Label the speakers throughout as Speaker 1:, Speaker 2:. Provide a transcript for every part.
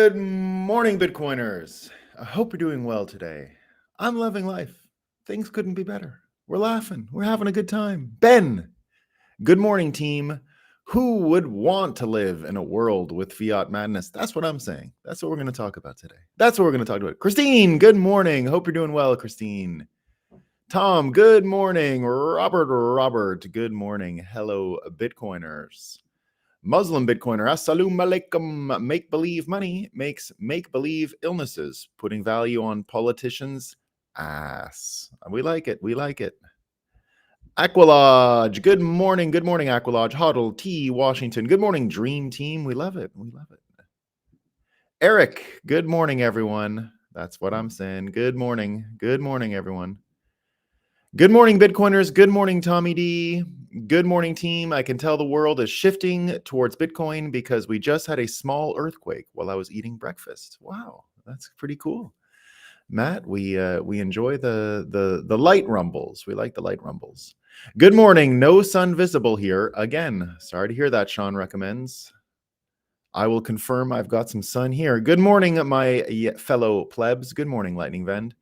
Speaker 1: Good morning, Bitcoiners. I hope you're doing well today. I'm loving life. Things couldn't be better. We're laughing. We're having a good time. Ben, good morning, team. Who would want to live in a world with fiat madness? That's what I'm saying. That's what we're going to talk about today. That's what we're going to talk about. Christine, good morning. Hope you're doing well, Christine. Tom, good morning. Robert, good morning. Hello, Bitcoiners. Muslim Bitcoiner, assalamu alaikum. Make believe money makes make believe illnesses, putting value on politicians' ass. We like it. We like it. Aqualodge, good morning. Good morning, Aqualodge. Huddle T, Washington. Good morning, Dream Team. We love it. We love it. Eric, good morning, everyone. That's what I'm saying. Good morning. Good morning, everyone. Good morning, Bitcoiners. Good morning, Tommy D. Good morning, team. I can tell the world is shifting towards Bitcoin because we just had a small earthquake while I was eating breakfast. Wow, that's pretty cool. Matt, we enjoy the light rumbles. We like the light rumbles. Good morning. No sun visible here. Again, sorry to hear that, Sean recommends. I will confirm I've got some sun here. Good morning, my fellow plebs. Good morning, Lightning Vend.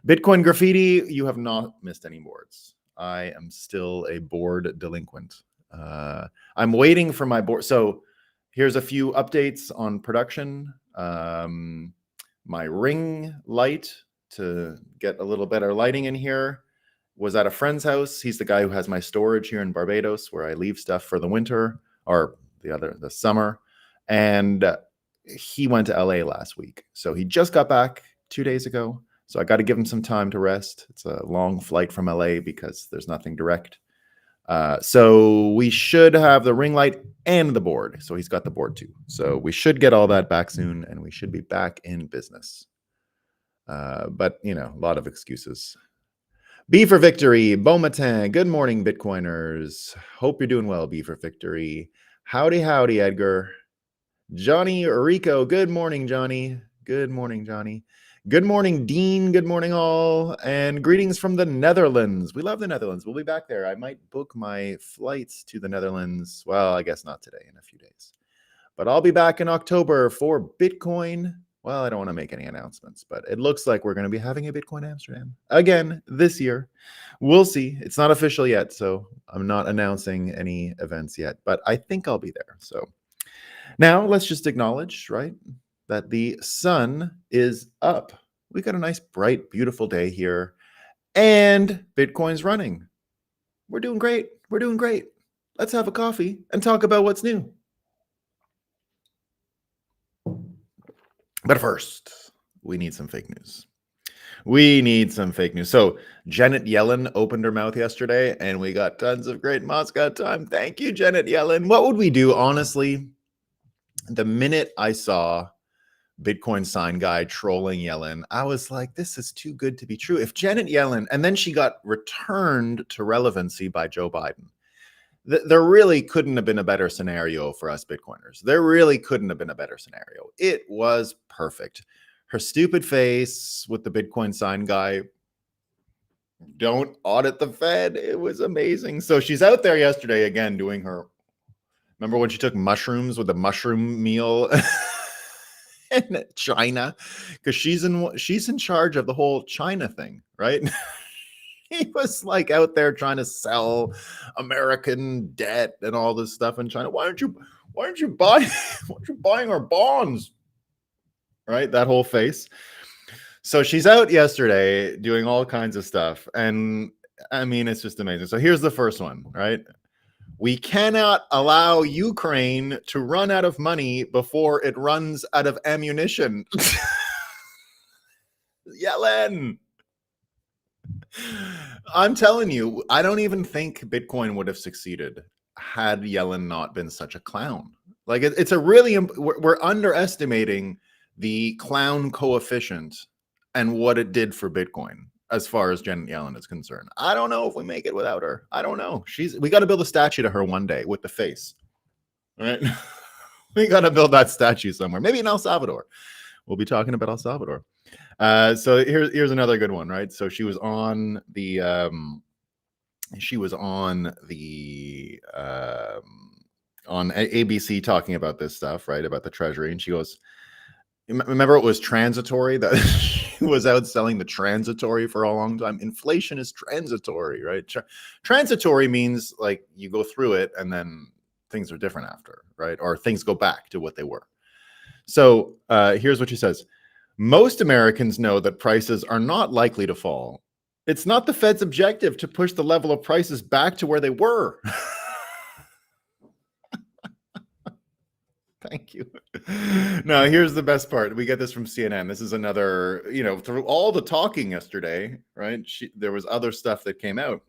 Speaker 1: Bitcoin Graffiti, you have not missed any boards. I am still a board delinquent. I'm waiting for my board. So here's a few updates on production. My ring light to get a little better lighting in here was at a friend's house. He's the guy who has my storage here in Barbados where I leave stuff for the winter or the summer. And he went to LA last week. So he just got back 2 days ago. So I got to give him some time to rest. It's a long flight from LA because there's nothing direct. So we should have the ring light and the board. So he's got the board too. So we should get all that back soon and we should be back in business. But, you know, a lot of excuses. B for Victory, Beaumatin. Good morning, Bitcoiners. Hope you're doing well, B for Victory. Howdy, howdy, Edgar. Johnny Rico. Good morning, Johnny. Good morning, Johnny. Good morning, Dean. Good morning, all. And greetings from the Netherlands. We love the Netherlands. We'll be back there. I might book my flights to the Netherlands. Well, I guess not today, in a few days. But I'll be back in October for Bitcoin. Well, I don't want to make any announcements, but it looks like we're going to be having a Bitcoin Amsterdam again this year. We'll see. It's not official yet, so I'm not announcing any events yet, but I think I'll be there. So now let's just acknowledge, right, that the sun is up. We got a nice, bright, beautiful day here, and Bitcoin's running. We're doing great. We're doing great. Let's have a coffee and talk about what's new. But first, we need some fake news. We need some fake news. So Janet Yellen opened her mouth yesterday, and we got tons of great Moscow time. Thank you, Janet Yellen. What would we do, honestly? The minute I saw Bitcoin sign guy trolling Yellen, I was like, this is too good to be true. If Janet Yellen, and then she got returned to relevancy by Joe Biden. There really couldn't have been a better scenario for us Bitcoiners. There really couldn't have been a better scenario. It was perfect. Her stupid face with the Bitcoin sign guy, don't audit the Fed. It was amazing. So she's out there yesterday again doing her, remember when she took mushrooms with the mushroom meal in China? Because she's in charge of the whole China thing, right? He was like out there trying to sell American debt and all this stuff in China. Why aren't you buying our bonds? Right? That whole face. So she's out yesterday doing all kinds of stuff. And I mean, it's just amazing. So here's the first one, right? We cannot allow Ukraine to run out of money before it runs out of ammunition. Yellen. I'm telling you, I don't even think Bitcoin would have succeeded had Yellen not been such a clown. Like it's a really, we're underestimating the clown coefficient and what it did for Bitcoin as far as Janet Yellen is concerned. I don't know if we make it without her. I don't know. We got to build a statue to her one day with the face, right? We got to build that statue somewhere. Maybe in El Salvador. We'll be talking about El Salvador. So here's another good one, right? So she was on the on ABC talking about this stuff, right? About the treasury. And she goes, Remember, it was transitory that she was out selling the transitory for a long time. Inflation is transitory, right? Transitory means like you go through it and then things are different after, right? Or things go back to what they were. So here's what she says. Most Americans know that prices are not likely to fall. It's not the Fed's objective to push the level of prices back to where they were. Thank you. Now, here's the best part. We get this from CNN. This is another, through all the talking yesterday, right? There was other stuff that came out.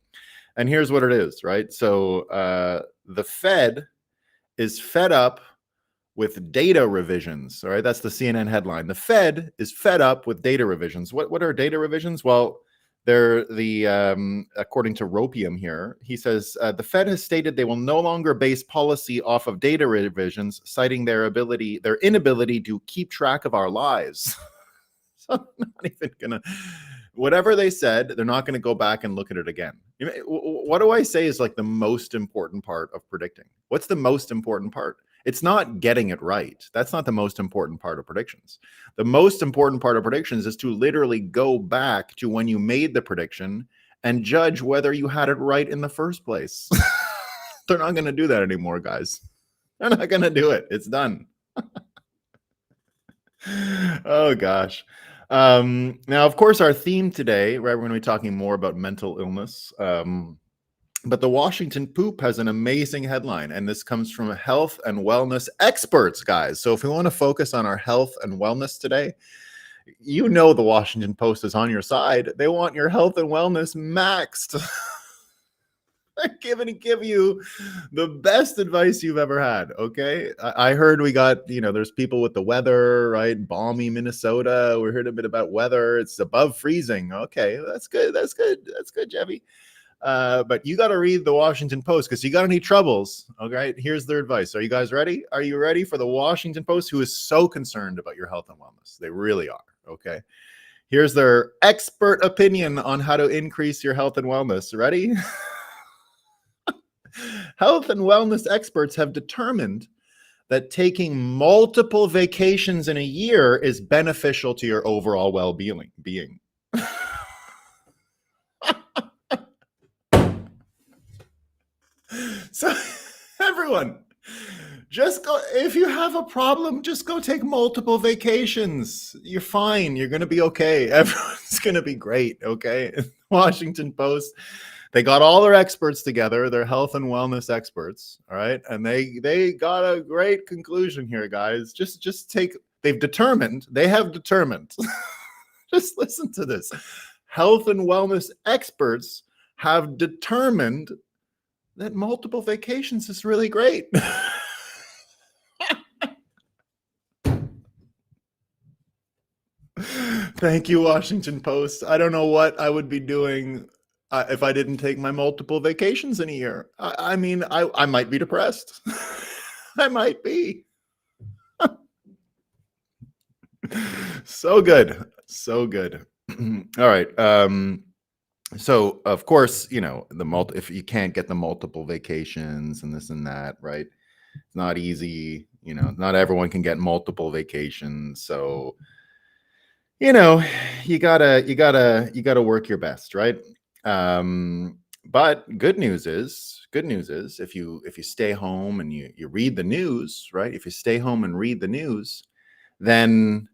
Speaker 1: And here's what it is, right? So the Fed is fed up with data revisions. All right. That's the CNN headline. The Fed is fed up with data revisions. What are data revisions? Well, they're according to Ropium here, he says the Fed has stated they will no longer base policy off of data revisions, citing their inability to keep track of our lives. So I'm not even gonna, whatever they said, they're not going to go back and look at it again. What do I say is like the most important part of predicting? What's the most important part? It's not getting it right. That's not the most important part of predictions. The most important part of predictions is to literally go back to when you made the prediction and judge whether you had it right in the first place. They're not going to do that anymore, guys. They're not going to do it. It's done. Oh, gosh. Now, of course, our theme today, right, we're going to be talking more about mental illness. But the Washington Poop has an amazing headline, and this comes from health and wellness experts, guys. So if we want to focus on our health and wellness today, the Washington Post is on your side. They want your health and wellness maxed. They're going to give you the best advice you've ever had, okay? I heard we got, there's people with the weather, right? Balmy Minnesota. We heard a bit about weather. It's above freezing. Okay, that's good. That's good. That's good, Jeffy. But you got to read the Washington Post because you got any troubles. Okay, here's their advice. Are you guys ready? Are you ready for the Washington Post, who is so concerned about your health and wellness? They really are. Okay, here's their expert opinion on how to increase your health and wellness. Ready? Health and wellness experts have determined that taking multiple vacations in a year is beneficial to your overall well-being. So everyone, just go. If you have a problem, just go take multiple vacations. You're fine. You're going to be okay. Everyone's going to be great. Okay. Washington Post, they got all their experts together, their health and wellness experts. All right. And they got a great conclusion here, guys. They have determined, just listen to this. Health and wellness experts have determined that multiple vacations is really great. Thank you, Washington Post. I don't know what I would be doing if I didn't take my multiple vacations in a year. I mean, I might be depressed. I might be. So good. So good. All right. So of course, if you can't get the multiple vacations and this and that, right? It's not easy. Not everyone can get multiple vacations. So, you gotta work your best, right? But good news is if you stay home and you read the news, right? If you stay home and read the news, then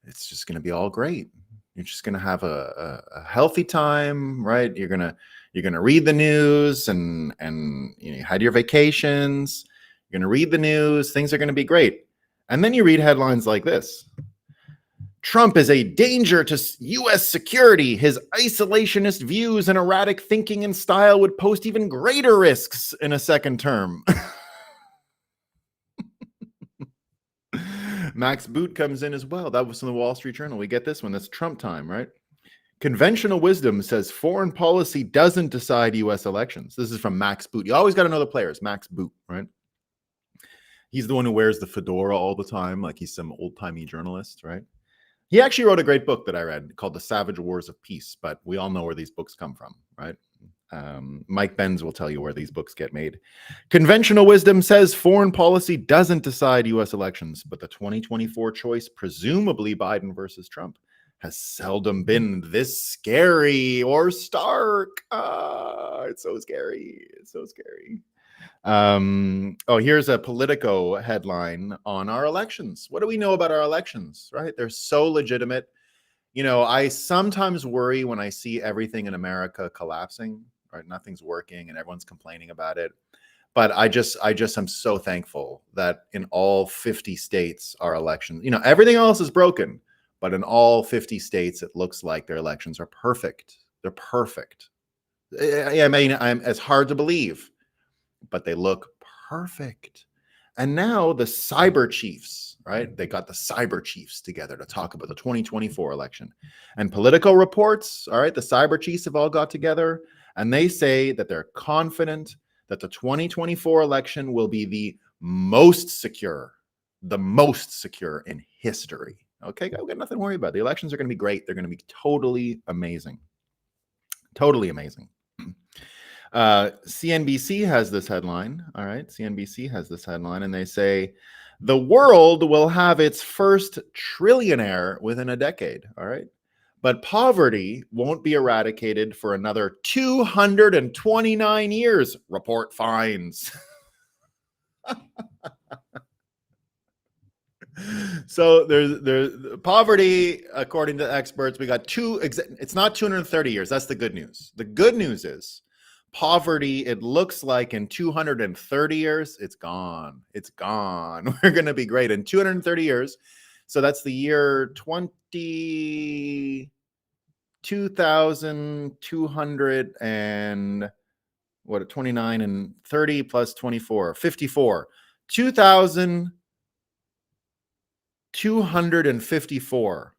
Speaker 1: it's just going to be all great. You're just going to have a healthy time, right? You're going to read the news and you had your vacations. You're going to read the news. Things are going to be great. And then you read headlines like this. Trump is a danger to U.S. security. His isolationist views and erratic thinking and style would pose even greater risks in a second term. Max Boot comes in as well. That was from the Wall Street Journal. We get this one. That's Trump time, right? Conventional wisdom says foreign policy doesn't decide U.S. elections. This is from Max Boot. You always got to know the players. Max Boot, right? He's the one who wears the fedora all the time, like he's some old-timey journalist, right? He actually wrote a great book that I read called The Savage Wars of Peace, but we all know where these books come from, right? Mike Benz will tell you where these books get made. Conventional wisdom says foreign policy doesn't decide U.S. elections, but the 2024 choice, presumably Biden versus Trump, has seldom been this scary or stark. It's so scary. It's so scary. Here's a Politico headline on our elections. What do we know about our elections, right? They're so legitimate. You know, I sometimes worry when I see everything in America collapsing, right? Nothing's working and everyone's complaining about it. But I just am so thankful that in all 50 states, our elections, you know, everything else is broken, but in all 50 states, it looks like their elections are perfect. They're perfect. I mean, it's hard to believe, but they look perfect. And now the cyber chiefs, right? They got the cyber chiefs together to talk about the 2024 election. And Politico reports, all right, the cyber chiefs have all got together and they say that they're confident that the 2024 election will be the most secure in history. Okay, we got nothing to worry about. The elections are going to be great. They're going to be totally amazing. Totally amazing. CNBC has this headline. All right. CNBC has this headline and they say the world will have its first trillionaire within a decade. All right. But poverty won't be eradicated for another 229 years, report finds. So there's poverty, according to experts, we got it's not 230 years. That's the good news. The good news is poverty, it looks like in 230 years, it's gone. It's gone. We're going to be great in 230 years. So that's the year 2200 and what, 29 and 30 plus 24, 54. 2254.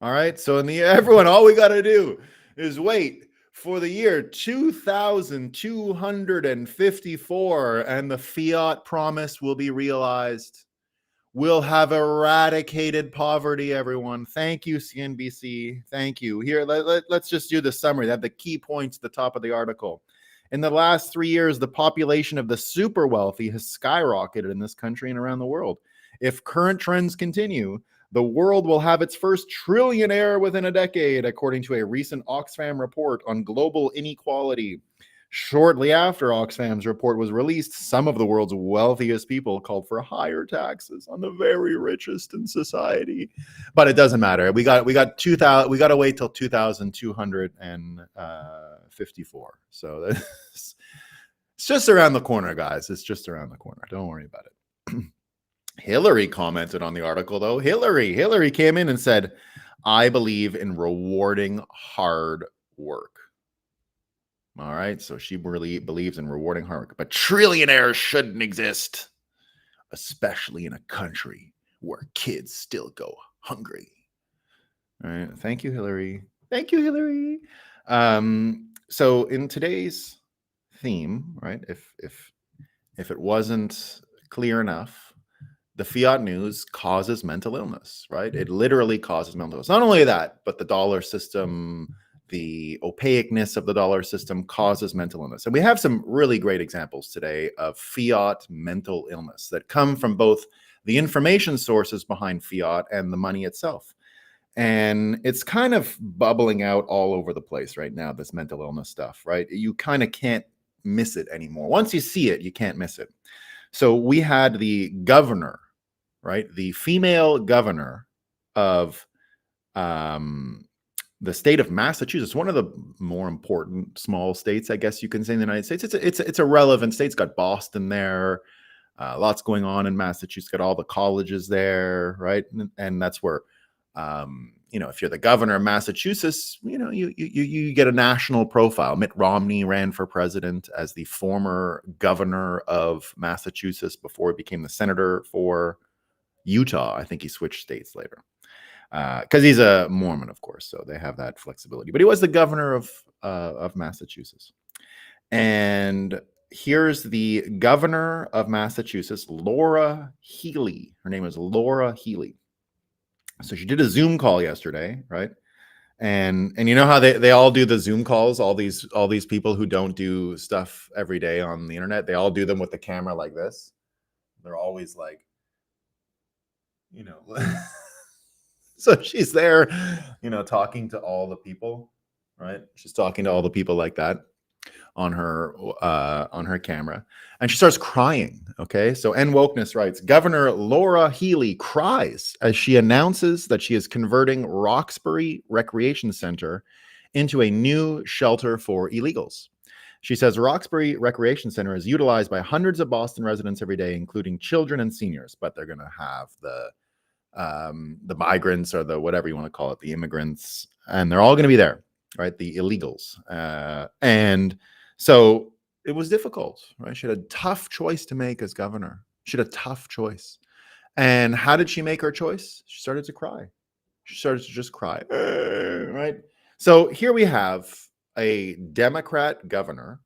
Speaker 1: All right. So everyone, all we got to do is wait for the year 2254 and the Fiat promise will be realized. We'll have eradicated poverty, everyone. Thank you, CNBC. Thank you. Here, let's just do the summary. They have the key points at the top of the article. In the last 3 years, the population of the super wealthy has skyrocketed in this country and around the world. If current trends continue, the world will have its first trillionaire within a decade, according to a recent Oxfam report on global inequality. Shortly after Oxfam's report was released, some of the world's wealthiest people called for higher taxes on the very richest in society. But it doesn't matter. We got to wait till 2254. So it's just around the corner, guys. It's just around the corner. Don't worry about it. Hillary commented on the article, though. Hillary came in and said, I believe in rewarding hard work. All right, so she really believes in rewarding hard work. But trillionaires shouldn't exist, especially in a country where kids still go hungry. All right, thank you, Hillary. Thank you, Hillary. So in today's theme, right, if it wasn't clear enough, the fiat news causes mental illness, right? It literally causes mental illness. Not only that, but the dollar system, the opaqueness of the dollar system causes mental illness. And we have some really great examples today of fiat mental illness that come from both the information sources behind fiat and the money itself. And it's kind of bubbling out all over the place right now, this mental illness stuff, right? You kind of can't miss it anymore. Once you see it, you can't miss it. So we had the governor, right? The female governor of the state of Massachusetts, one of the more important small states, I guess you can say, in the United States. It's a relevant state. It's got Boston there. Lots going on in Massachusetts. Got all the colleges there, right? And that's where, if you're the governor of Massachusetts, you get a national profile. Mitt Romney ran for president as the former governor of Massachusetts before he became the senator for Utah. I think he switched states later. Because he's a Mormon, of course, so they have that flexibility. But he was the governor of Massachusetts. And here's the governor of Massachusetts, Laura Healey. Her name is Laura Healey. So she did a Zoom call yesterday, right? And you know how they all do the Zoom calls, all these people who don't do stuff every day on the internet, they all do them with the camera like this. They're always like, you know, so she's there, talking to all the people, right? She's talking to all the people like that on her camera, and she starts crying. Okay, so N Wokeness writes, Governor Laura Healy cries as she announces that she is converting Roxbury Recreation Center into a new shelter for illegals. She says Roxbury Recreation Center is utilized by hundreds of Boston residents every day, including children and seniors, but they're going to have the migrants, or the whatever you want to call it, the immigrants, and they're all going to be there, right? The illegals. And so it was difficult, right? She had a tough choice to make as governor. She had a tough choice. And how did she make her choice? She started to cry. She started to just cry, right? So here we have a Democrat governor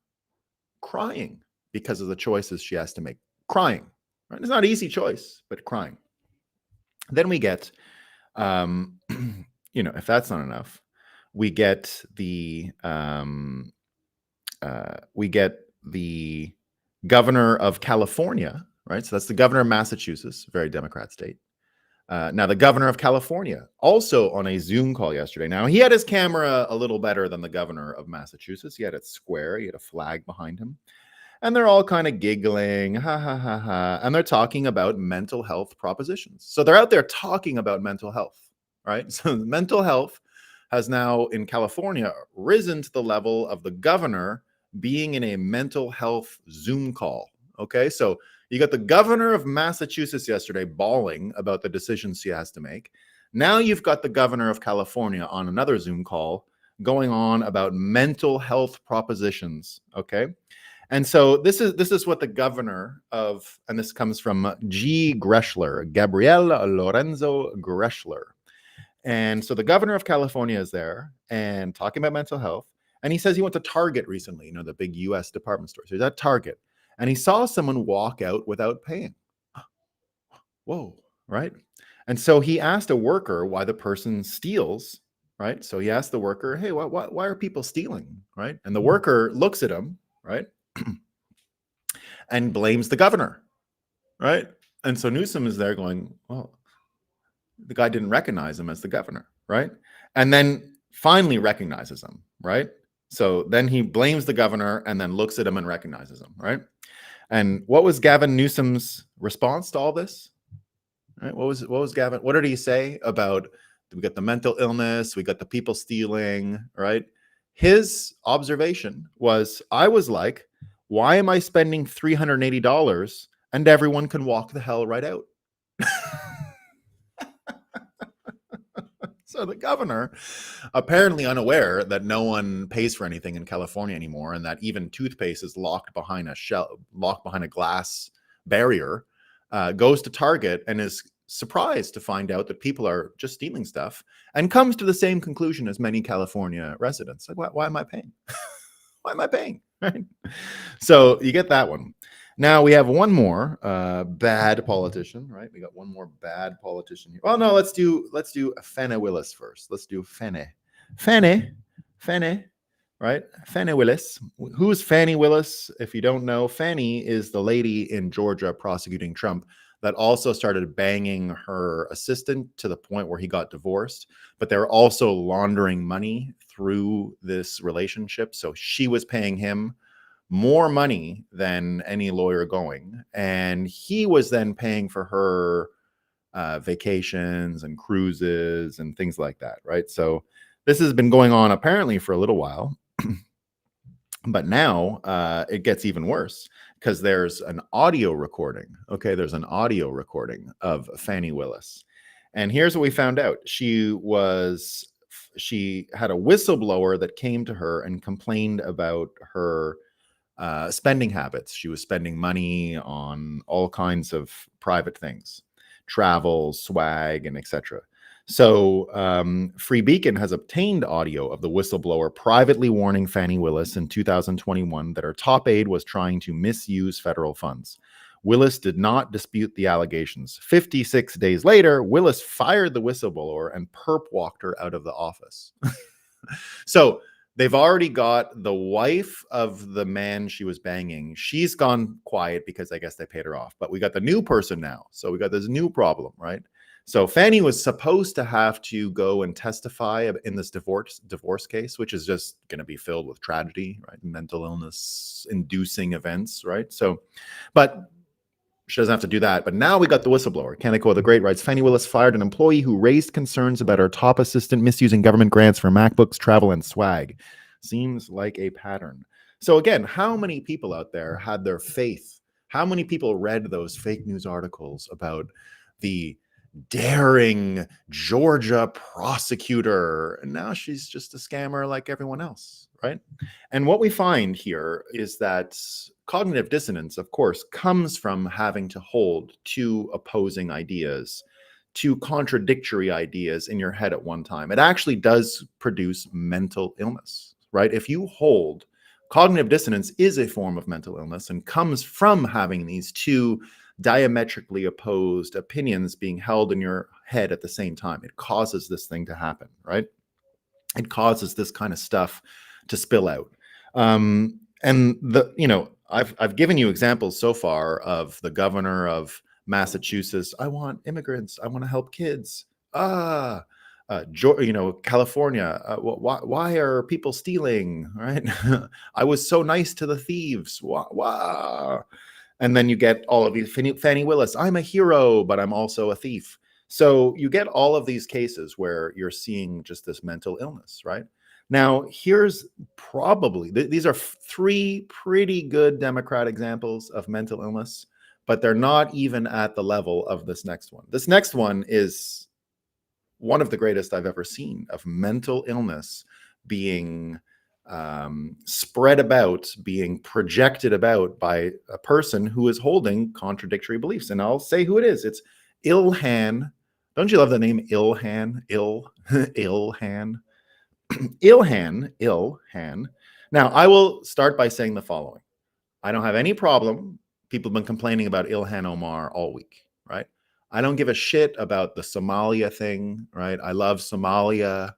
Speaker 1: crying because of the choices she has to make. Crying, right? It's not an easy choice, but crying. Then we get, if that's not enough, we get the governor of California, right? So that's the governor of Massachusetts, very Democrat state. Now the governor of California, also on a Zoom call yesterday. Now he had his camera a little better than the governor of Massachusetts. He had it square. He had a flag behind him. And they're all kind of giggling, ha, ha, ha, ha. And they're talking about mental health propositions. So they're out there talking about mental health, right? So mental health has now in California risen to the level of the governor being in a mental health Zoom call. Okay, so you got the governor of Massachusetts yesterday bawling about the decisions she has to make. Now you've got the governor of California on another Zoom call going on about mental health propositions. Okay. And so this is what the governor of, and this comes from G. Greschler, Gabriel Lorenzo Greschler. And so the governor of California is there and talking about mental health. And he says he went to Target recently, the big US department store. So he's at Target and he saw someone walk out without paying. Whoa, right? And so he asked a worker why the person steals, right? So he asked the worker, hey, why are people stealing, right? And the worker looks at him, right? And blames the governor, right? And so Newsom is there going, well, the guy didn't recognize him as the governor, right? And then finally recognizes him, right? So then he blames the governor and then looks at him and recognizes him, right? And what was Gavin Newsom's response to all this? Right? What was Gavin? What did he say about, we got the mental illness, we got the people stealing, right? His observation was, I was like, why am I spending $380 and everyone can walk the hell right out? So the governor, apparently unaware that no one pays for anything in California anymore, and that even toothpaste is locked behind a glass barrier, goes to Target and is surprised to find out that people are just stealing stuff, and comes to the same conclusion as many California residents. Like, why am I paying? Why am I paying? Right? So you get that one. Now we have one more bad politician, right? We got one more bad politician here. Well, no, let's do Fani Willis first. Let's do Fani, right? Fani Willis. Who's Fani Willis? If you don't know, Fani is the lady in Georgia prosecuting Trump that also started banging her assistant to the point where he got divorced, but they're also laundering money through this relationship. So she was paying him more money than any lawyer going, and he was then paying for her vacations and cruises and things like that, right? So this has been going on apparently for a little while, but now it gets even worse because there's an audio recording. Okay, there's an audio recording of Fani Willis, and here's what we found out. She had a whistleblower that came to her and complained about her spending habits. She was spending money on all kinds of private things, travel, swag, and etc. So Free Beacon has obtained audio of the whistleblower privately warning Fani Willis in 2021 that her top aide was trying to misuse federal funds. Willis did not dispute the allegations. 56 days later, Willis fired the whistleblower and perp walked her out of the office. So they've already got the wife of the man she was banging. She's gone quiet because I guess they paid her off. But we got the new person now. So we got this new problem, right? So Fanny was supposed to have to go and testify in this divorce case, which is just going to be filled with tragedy, right? Mental illness inducing events, right? So, but she doesn't have to do that. But now we got the whistleblower. Kaneko the Great writes, Fannie Willis fired an employee who raised concerns about her top assistant misusing government grants for MacBooks, travel, and swag. Seems like a pattern. So again, how many people out there had their faith? How many people read those fake news articles about the daring Georgia prosecutor? And now she's just a scammer like everyone else, right? And what we find here is that cognitive dissonance, of course, comes from having to hold two opposing ideas, two contradictory ideas in your head at one time. It actually does produce mental illness, right? If you hold cognitive dissonance is a form of mental illness and comes from having these two diametrically opposed opinions being held in your head at the same time. It causes this thing to happen, right? It causes this kind of stuff to spill out. And I've given you examples so far of the governor of Massachusetts. I want immigrants. I want to help kids. California. Why are people stealing? Right? I was so nice to the thieves. Wow. And then you get all of these. Fannie Willis. I'm a hero, but I'm also a thief. So you get all of these cases where you're seeing just this mental illness, right? Now, here's probably, these are three pretty good Democrat examples of mental illness, but they're not even at the level of this next one. This next one is one of the greatest I've ever seen of mental illness being spread about, being projected about by a person who is holding contradictory beliefs. And I'll say who it is. It's Ilhan. Don't you love the name Ilhan? Ilhan. Ilhan. Now, I will start by saying the following. I don't have any problem. People have been complaining about Ilhan Omar all week, right? I don't give a shit about the Somalia thing, right? I love Somalia,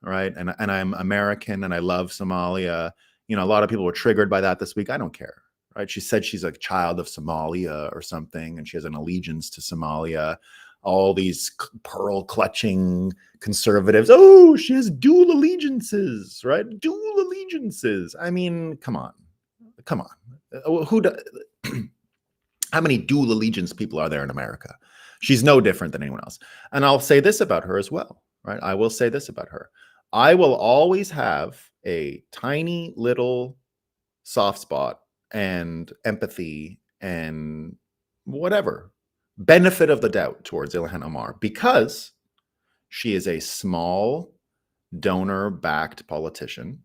Speaker 1: right? And I'm American and I love Somalia. You know, a lot of people were triggered by that this week. I don't care, right? She said she's a child of Somalia or something, and she has an allegiance to Somalia. All these pearl clutching conservatives. Oh, she has dual allegiances, right? Dual allegiances. I mean, come on. How many dual allegiance people are there in America? She's no different than anyone else. And I'll say this about her as well, right? I will say this about her. I will always have a tiny little soft spot and empathy and whatever benefit of the doubt towards Ilhan Omar because she is a small donor-backed politician.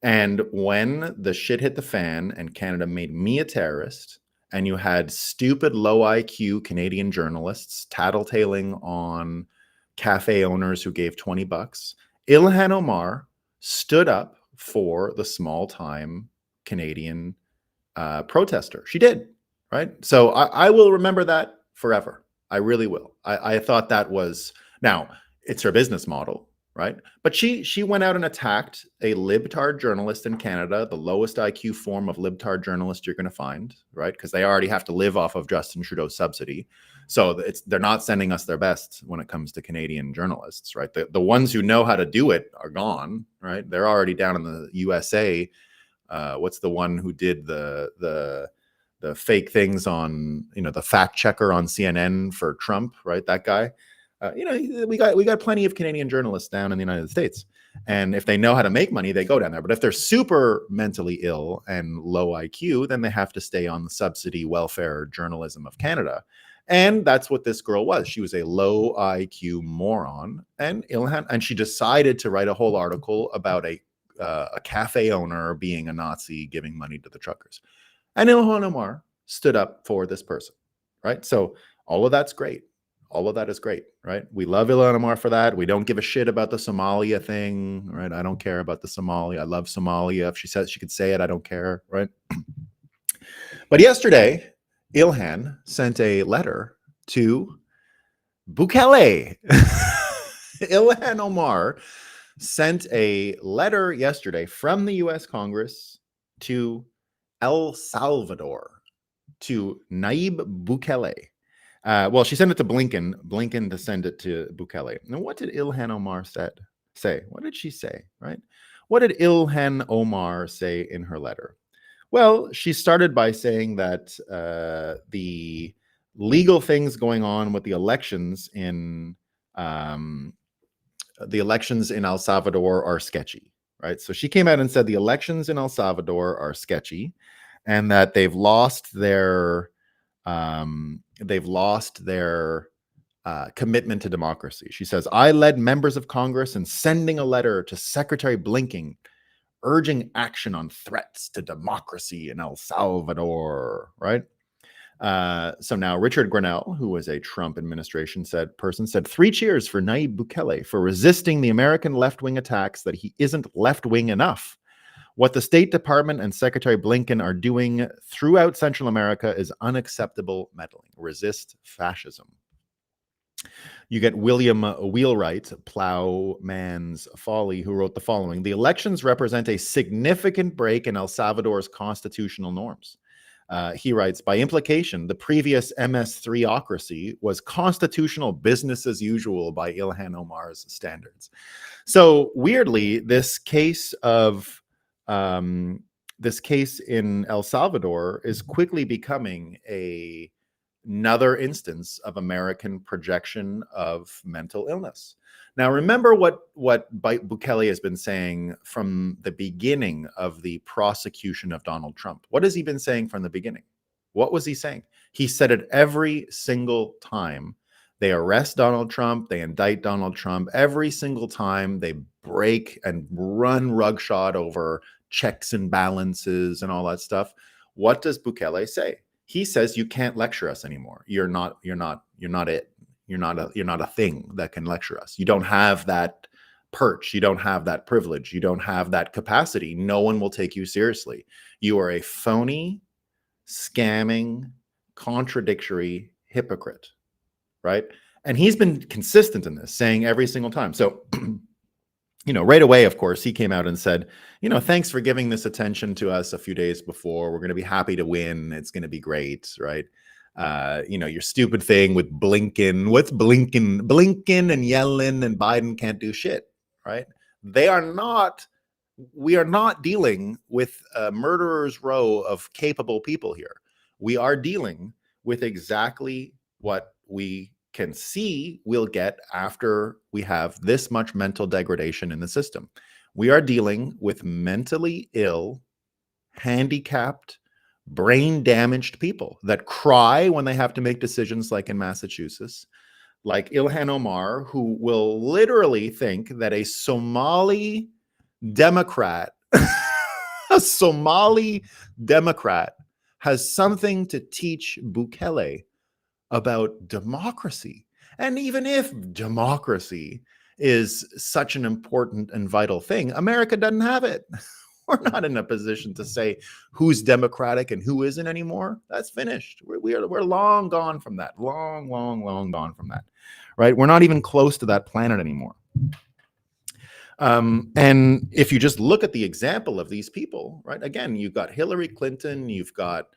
Speaker 1: And when the shit hit the fan and Canada made me a terrorist, and you had stupid low IQ Canadian journalists tattletaling on cafe owners who gave $20, Ilhan Omar stood up for the small-time Canadian protester. She did, right? So I will remember that forever. I really will. I thought that was, now it's her business model, right? But she went out and attacked a libtard journalist in Canada, the lowest IQ form of libtard journalist you're going to find, right? Because they already have to live off of Justin Trudeau's subsidy. So they're not sending us their best when it comes to Canadian journalists, right? The ones who know how to do it are gone, right? They're already down in the USA. What's the one who did the fake things on, the fact checker on CNN for Trump, right? That guy. We got plenty of Canadian journalists down in the United States, and if they know how to make money, they go down there. But if they're super mentally ill and low IQ, then they have to stay on the subsidy welfare journalism of Canada. And that's what this girl was. She was a low IQ moron, and she decided to write a whole article about a cafe owner being a Nazi giving money to the truckers. And Ilhan Omar stood up for this person, right? So all of that's great. All of that is great, right? We love Ilhan Omar for that. We don't give a shit about the Somalia thing, right? I don't care about the Somalia. I love Somalia. If she says she could say it, I don't care, right? But yesterday, Ilhan sent a letter to Bukele. Ilhan Omar sent a letter yesterday from the US Congress to El Salvador, to Nayib Bukele. Well, she sent it to Blinken to send it to Bukele. Now, what did Ilhan Omar say? What did she say, right? What did Ilhan Omar say in her letter? Well, she started by saying that the legal things going on with the elections in El Salvador are sketchy, right? So she came out and said the elections in El Salvador are sketchy, and that they've lost their commitment to democracy. She says, I led members of Congress in sending a letter to Secretary Blinken urging action on threats to democracy in El Salvador, right? So now Richard Grenell, who was a Trump administration person, said 3 cheers for Nayib Bukele for resisting the American left-wing attacks that he isn't left-wing enough. What the State Department and Secretary Blinken are doing throughout Central America is unacceptable meddling. Resist fascism. You get William Wheelwright, Plowman's Folly, who wrote the following. The elections represent a significant break in El Salvador's constitutional norms. He writes, by implication, the previous MS3ocracy was constitutional business as usual by Ilhan Omar's standards. So weirdly, this case in El Salvador is quickly becoming another instance of American projection of mental illness. Now, remember what Bukele has been saying from the beginning of the prosecution of Donald Trump. What has he been saying from the beginning? What was he saying? He said it every single time they arrest Donald Trump, they indict Donald Trump. Every single time they break and run rugshot over checks and balances and all that stuff. What does Bukele say? He says you can't lecture us anymore. You're not it. You're not a thing that can lecture us. You don't have that perch. You don't have that privilege. You don't have that capacity. No one will take you seriously. You are a phony, scamming, contradictory hypocrite, right? And he's been consistent in this, saying every single time. So, right away, of course, he came out and said, thanks for giving this attention to us a few days before. We're going to be happy to win. It's going to be great, right? Your stupid thing with Blinken. What's Blinken? Blinken and Yellen and Biden can't do shit, right? We are not dealing with a murderer's row of capable people here. We are dealing with exactly what we can see we'll get after we have this much mental degradation in the system. We are dealing with mentally ill, handicapped, brain-damaged people that cry when they have to make decisions like in Massachusetts, like Ilhan Omar, who will literally think that a Somali Democrat, has something to teach Bukele about democracy. And even if democracy is such an important and vital thing, America doesn't have it. We're not in a position to say who's democratic and who isn't anymore. That's finished. We're long gone from that. Long gone from that, right? We're not even close to that planet anymore. And if you just look at the example of these people, right? Again, you've got Hillary Clinton, you've got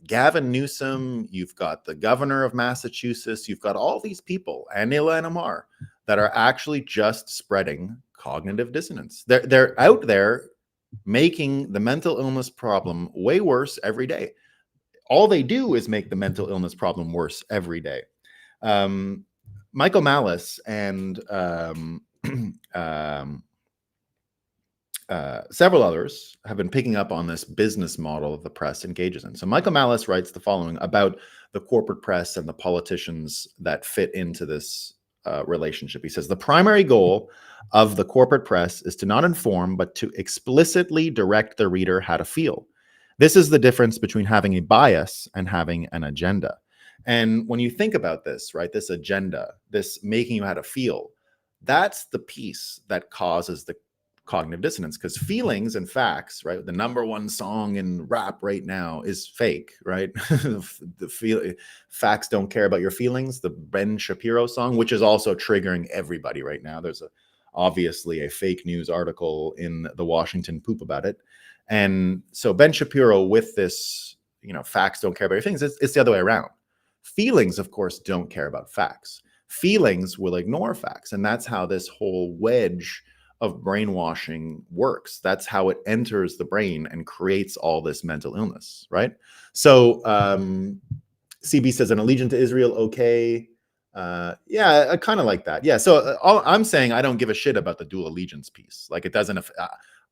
Speaker 1: Gavin Newsom, you've got the governor of Massachusetts, you've got all these people, and Ilhan Omar, that are actually just spreading cognitive dissonance. They're out there making the mental illness problem way worse every day. All they do is make the mental illness problem worse every day. Michael Malice and several others have been picking up on this business model the press engages in. So Michael Malice writes the following about the corporate press and the politicians that fit into this relationship. He says, the primary goal of the corporate press is to not inform, but to explicitly direct the reader how to feel. This is the difference between having a bias and having an agenda. And when you think about this, right, this agenda, this making you how to feel, that's the piece that causes the cognitive dissonance, because feelings and facts, right? The number one song in rap right now is fake, right? Facts don't care about your feelings. The Ben Shapiro song, which is also triggering everybody right now. There's obviously a fake news article in the Washington Poop about it. And so Ben Shapiro with this, facts don't care about your feelings. It's the other way around. Feelings, of course, don't care about facts. Feelings will ignore facts. And that's how this whole wedge of brainwashing works. That's how it enters the brain and creates all this mental illness, right? So CB says, an allegiance to Israel, okay. Yeah, I kind of like that. Yeah, so I'm saying I don't give a shit about the dual allegiance piece. Like, it doesn't,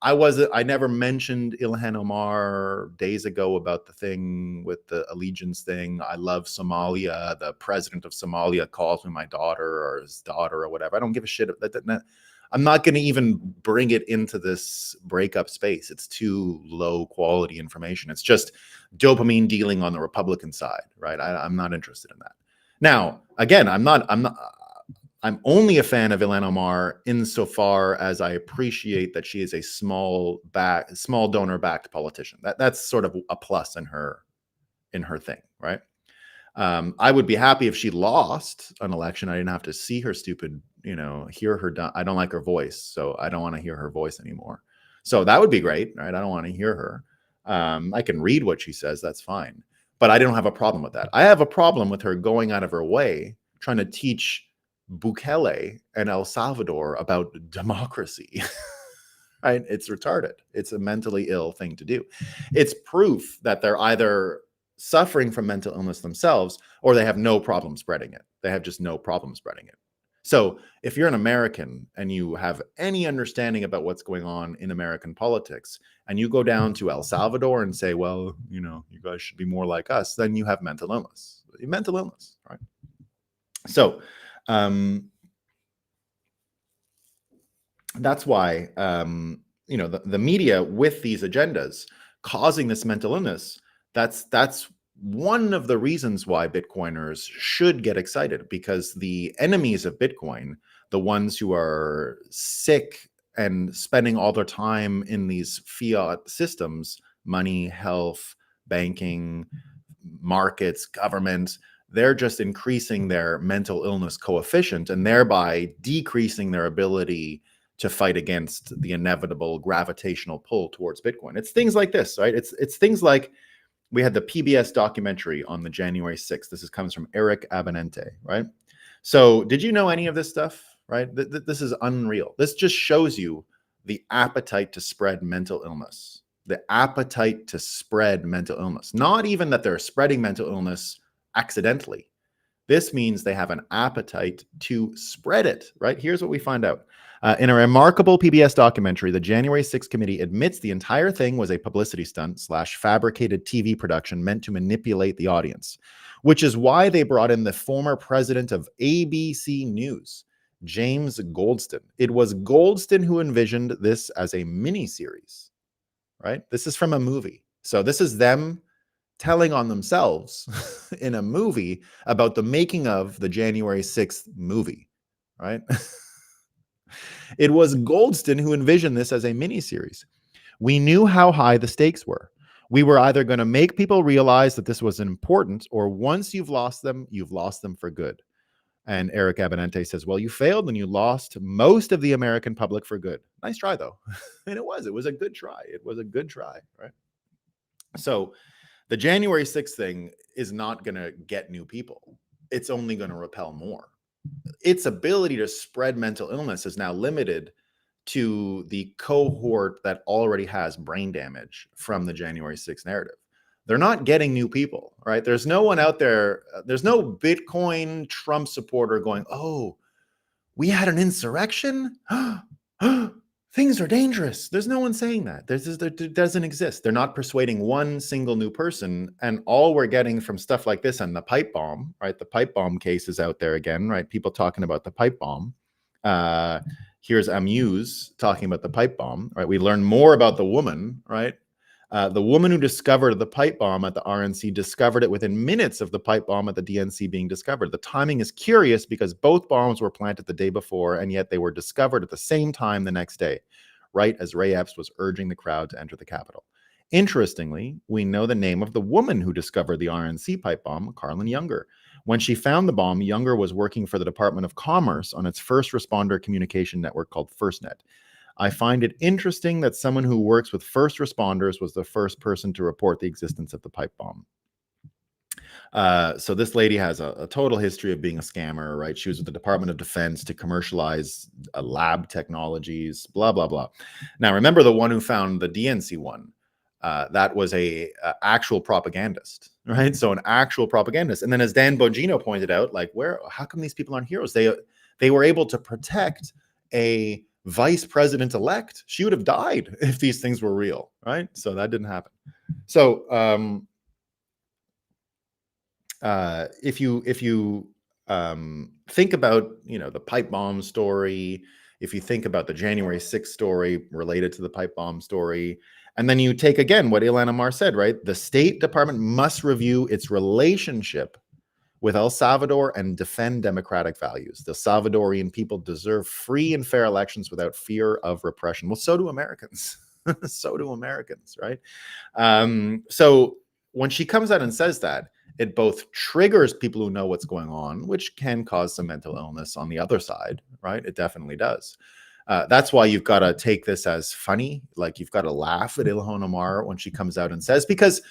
Speaker 1: I never mentioned Ilhan Omar days ago about the thing with the allegiance thing. I love Somalia. The president of Somalia calls me my daughter or his daughter or whatever. I don't give a shit. I'm not going to even bring it into this breakup space. It's too low quality information. It's just dopamine dealing on the Republican side, right? I'm not interested in that. Now, again, I'm only a fan of Ilhan Omar insofar as I appreciate that she is a small donor-backed politician. That's sort of a plus in her thing, right? I would be happy if she lost an election. I didn't have to see her stupid, hear her. I don't like her voice, so I don't want to hear her voice anymore. So that would be great, right? I don't want to hear her. I can read what she says. That's fine. But I don't have a problem with that. I have a problem with her going out of her way, trying to teach Bukele and El Salvador about democracy. Right? It's retarded. It's a mentally ill thing to do. It's proof that they're either suffering from mental illness themselves or they have no problem spreading it. They have just no problem spreading it. So if you're an American and you have any understanding about what's going on in American politics, and you go down to El Salvador and say, well, you guys should be more like us, then you have mental illness. Mental illness, right? So that's why, the media with these agendas causing this mental illness, that's one of the reasons why Bitcoiners should get excited, because the enemies of Bitcoin, the ones who are sick and spending all their time in these fiat systems, money, health, banking, markets, government, they're just increasing their mental illness coefficient and thereby decreasing their ability to fight against the inevitable gravitational pull towards Bitcoin. It's things like this, right? It's things like, we had the PBS documentary on the January 6th. This comes from Eric Abinente, right? So did you know any of this stuff, right? This is unreal. This just shows you the appetite to spread mental illness. The appetite to spread mental illness. Not even that they're spreading mental illness accidentally. This means they have an appetite to spread it, right? Here's what we find out. In a remarkable PBS documentary, the January 6th committee admits the entire thing was a publicity stunt / fabricated TV production meant to manipulate the audience, which is why they brought in the former president of ABC News, James Goldston. It was Goldston who envisioned this as a mini-series, right? This is from a movie. So this is them telling on themselves in a movie about the making of the January 6th movie, right? It was Goldston who envisioned this as a miniseries. We knew how high the stakes were. We were either going to make people realize that this was important, or once you've lost them for good. And Eric Abinente says, well, you failed and you lost most of the American public for good. Nice try, though. And it was a good try. It was a good try, right? So the January 6th thing is not going to get new people. It's only going to repel more. Its ability to spread mental illness is now limited to the cohort that already has brain damage from the January 6th narrative. They're not getting new people, right? There's no one out there. There's no Bitcoin Trump supporter going, oh, we had an insurrection? Things are dangerous. There's no one saying that. It doesn't exist. They're not persuading one single new person. And all we're getting from stuff like this and the pipe bomb, right? The pipe bomb case is out there again, right? People talking about the pipe bomb. Here's Amuse talking about the pipe bomb, right? We learn more about the woman, right? The woman who discovered the pipe bomb at the RNC discovered it within minutes of the pipe bomb at the DNC being discovered. The timing is curious because both bombs were planted the day before, and yet they were discovered at the same time the next day. right as Ray Epps was urging the crowd to enter the Capitol. Interestingly, we know the name of the woman who discovered the RNC pipe bomb, Carlin Younger. When she found the bomb, Younger was working for the Department of Commerce on its first responder communication network called FirstNet. I find it interesting that someone who works with first responders was the first person to report the existence of the pipe bomb. So this lady has a total history of being a scammer, right? She was with the Department of Defense to commercialize lab technologies, blah, blah, blah. Now, remember the one who found the DNC one? That was a actual propagandist, right? So an actual propagandist. And then as Dan Bongino pointed out, like, how come these people aren't heroes? They were able to protect a vice president-elect. She would have died if these things were real, right? So that didn't happen. So if you think about, the pipe bomb story, if you think about the January 6th story related to the pipe bomb story, and then you take again what Ilhan Omar said, right? The State Department must review its relationship with El Salvador and defend democratic values. The Salvadorian people deserve free and fair elections without fear of repression. Well, so do Americans. So do Americans, right? So when she comes out and says that, it both triggers people who know what's going on, which can cause some mental illness on the other side, right? It definitely does. That's why you've got to take this as funny. Like, you've got to laugh at Ilhan Omar when she comes out and says, because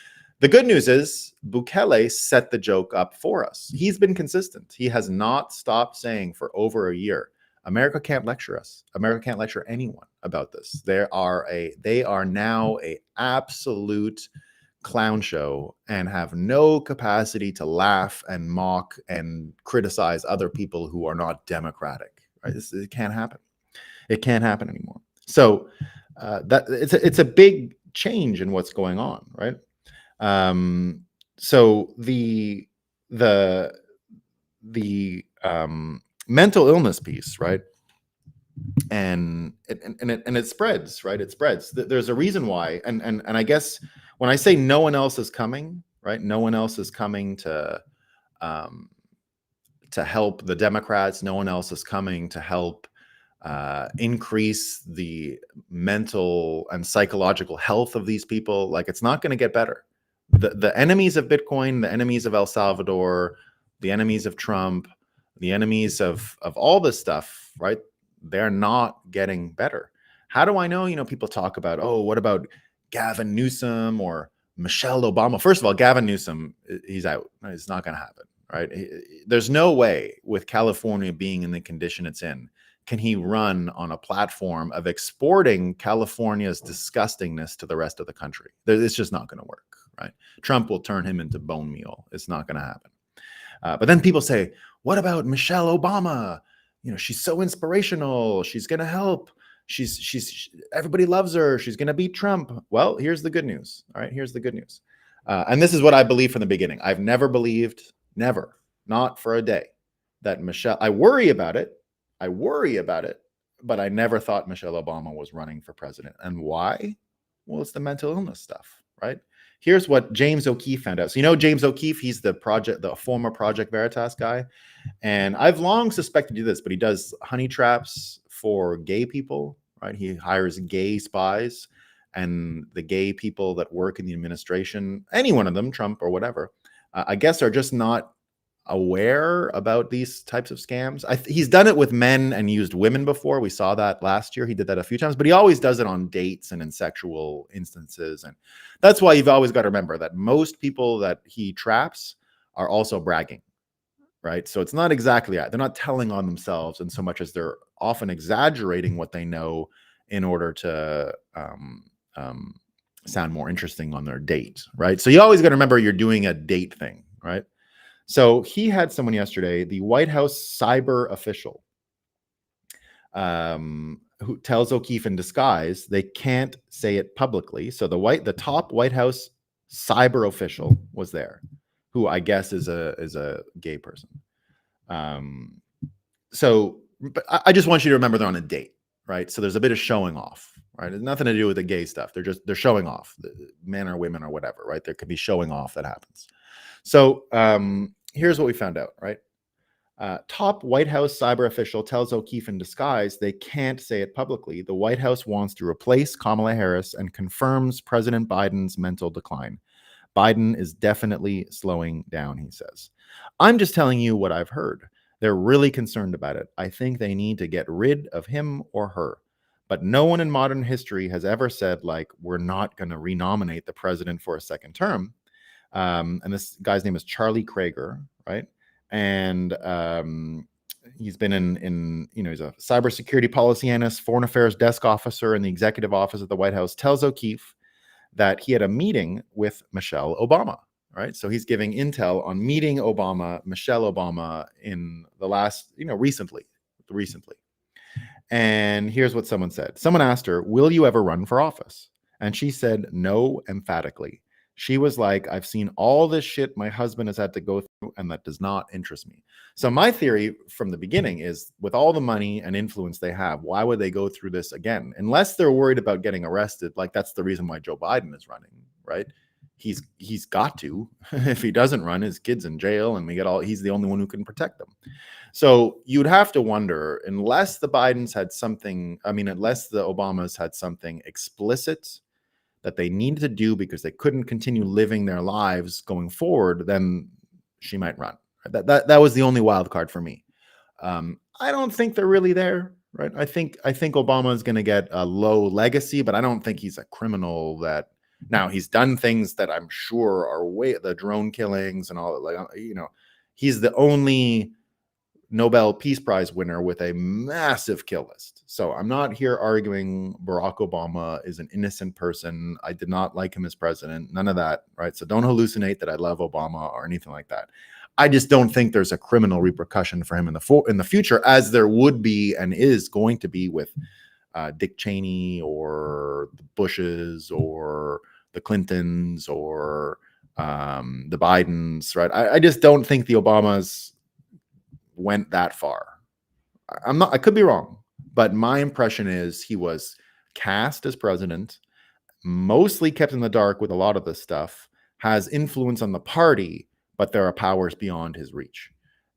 Speaker 1: the good news is Bukele set the joke up for us. He's been consistent. He has not stopped saying for over a year, America can't lecture us. America can't lecture anyone about this. They are now a absolute clown show and have no capacity to laugh and mock and criticize other people who are not democratic. Right? It can't happen. It can't happen anymore. So that it's a big change in what's going on, right? So the mental illness piece, right? And it spreads, right? It spreads. There's a reason why, and I guess when I say no one else is coming, right? No one else is coming to help the Democrats. No one else is coming to help increase the mental and psychological health of these people. Like, it's not going to get better. The enemies of Bitcoin, the enemies of El Salvador, the enemies of Trump, the enemies of all this stuff, right? They're not getting better. How do I know? People talk about, oh, what about Gavin Newsom or Michelle Obama? First of all, Gavin Newsom, he's out. It's not going to happen, right? There's no way, with California being in the condition it's in, can he run on a platform of exporting California's disgustingness to the rest of the country. It's just not going to work, right? Trump will turn him into bone meal. It's not going to happen. But then people say, what about Michelle Obama? She's so inspirational. She's going to help. She's everybody loves her. She's going to beat Trump. Well, here's the good news. All right, here's the good news. And this is what I believe from the beginning. I've never believed, never, not for a day, that Michelle, I worry about it, but I never thought Michelle Obama was running for president. And why? Well, it's the mental illness stuff, right? Here's what James O'Keefe found out. So James O'Keefe, he's the former Project Veritas guy. And I've long suspected this, but he does honey traps for gay people, right? He hires gay spies, and the gay people that work in the administration, any one of them, Trump or whatever, I guess are just not aware about these types of scams. He's done it with men and used women before. We saw that last year. He did that a few times, but he always does it on dates and in sexual instances. And that's why you've always got to remember that most people that he traps are also bragging, right? So it's not exactly that. They're not telling on themselves in so much as they're often exaggerating what they know in order to sound more interesting on their date, right? So you always got to remember you're doing a date thing, right? So he had someone yesterday, the White House cyber official, who tells O'Keefe in disguise they can't say it publicly. So the top White House cyber official was there, who I guess is a gay person. But I just want you to remember they're on a date, right? So there's a bit of showing off, right? It's nothing to do with the gay stuff. They're showing off, men or women or whatever, right? There could be showing off that happens. So here's what we found out, right? Top White House cyber official tells O'Keefe in disguise they can't say it publicly. The White House wants to replace Kamala Harris and confirms President Biden's mental decline. Biden is definitely slowing down, he says. I'm just telling you what I've heard. They're really concerned about it. I think they need to get rid of him or her. But no one in modern history has ever said, like, we're not going to renominate the president for a second term. And this guy's name is Charlie Krager, right? And he's been in he's a cybersecurity policy analyst, foreign affairs desk officer in the executive office of the White House, tells O'Keefe that he had a meeting with Michelle Obama, right? So he's giving intel on meeting Michelle Obama in the last, recently. And here's what someone said. Someone asked her, will you ever run for office? And she said no emphatically. She was like, I've seen all this shit my husband has had to go through, and that does not interest me. So my theory from the beginning is, with all the money and influence they have, why would they go through this again? Unless they're worried about getting arrested. Like, that's the reason why Joe Biden is running, right? He's got to. If he doesn't run, his kid's in jail, and he's the only one who can protect them. So you'd have to wonder, unless the Obamas had something explicit that they needed to do because they couldn't continue living their lives going forward, then she might run. That was the only wild card for me. I don't think they're really there, right? I think Obama is going to get a low legacy, but I don't think he's a criminal. Now he's done things that I'm sure are the drone killings and all that. He's the only Nobel Peace Prize winner with a massive kill list. So I'm not here arguing Barack Obama is an innocent person. I did not like him as president. None of that, right? So don't hallucinate that I love Obama or anything like that. I just don't think there's a criminal repercussion for him in the future, as there would be and is going to be with Dick Cheney or the Bushes or the Clintons or the Bidens, right? I just don't think the Obamas went that far. I could be wrong, but my impression is he was cast as president, mostly kept in the dark with a lot of this stuff, has influence on the party, but there are powers beyond his reach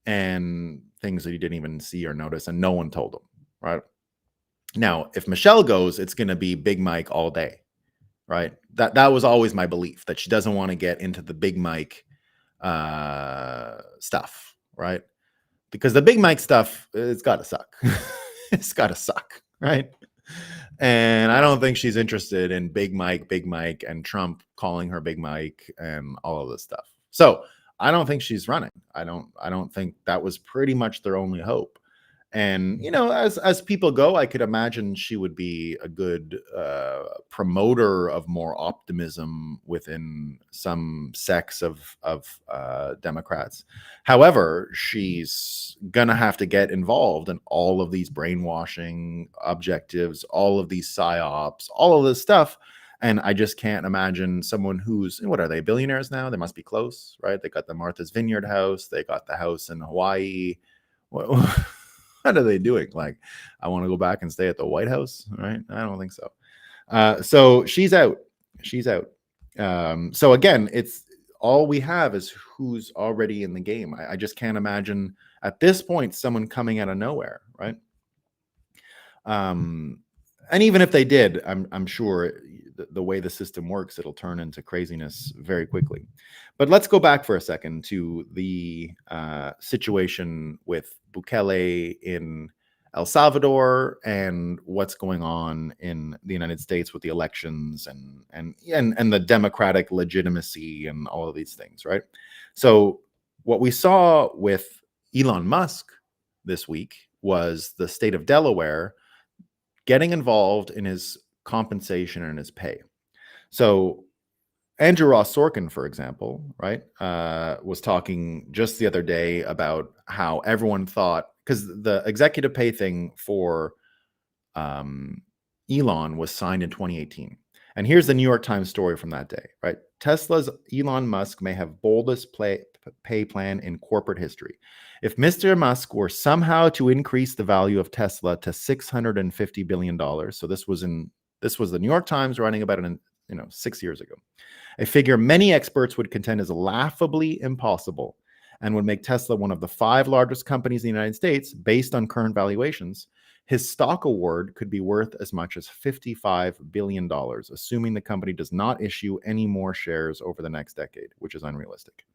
Speaker 1: and things that he didn't even see or notice, and no one told him, right? Now, if Michelle goes, it's going to be Big Mike all day, right? That was always my belief, that she doesn't want to get into the Big Mike stuff, right? Because the Big Mike stuff, it's got to suck. It's got to suck, right? And I don't think she's interested in Big Mike, and Trump calling her Big Mike and all of this stuff. So I don't think she's running. I don't think that was pretty much their only hope. And, as people go, I could imagine she would be a good promoter of more optimism within some sects of Democrats. However, she's going to have to get involved in all of these brainwashing objectives, all of these psyops, all of this stuff. And I just can't imagine someone who's, what are they, billionaires now? They must be close, right? They got the Martha's Vineyard house. They got the house in Hawaii. What are they doing? Like, I want to go back and stay at the White House, right? I don't think so. So she's out. So again, it's all we have is who's already in the game. I just can't imagine at this point someone coming out of nowhere, right? And even if they did, I'm sure the way the system works, it'll turn into craziness very quickly. But let's go back for a second to the situation with Bukele in El Salvador and what's going on in the United States with the elections and the democratic legitimacy and all of these things, right? So what we saw with Elon Musk this week was the state of Delaware getting involved in his compensation and his pay. So Andrew Ross Sorkin, for example, right, was talking just the other day about how everyone thought, because the executive pay thing for Elon was signed in 2018. And here's the New York Times story from that day, right? Tesla's Elon Musk may have boldest pay plan in corporate history. If Mr. Musk were somehow to increase the value of Tesla to $650 billion, so this was the New York Times writing about it 6 years ago, a figure many experts would contend is laughably impossible. and would make Tesla one of the 5 largest companies in the United States based on current valuations, his stock award could be worth as much as $55 billion, assuming the company does not issue any more shares over the next decade, which is unrealistic.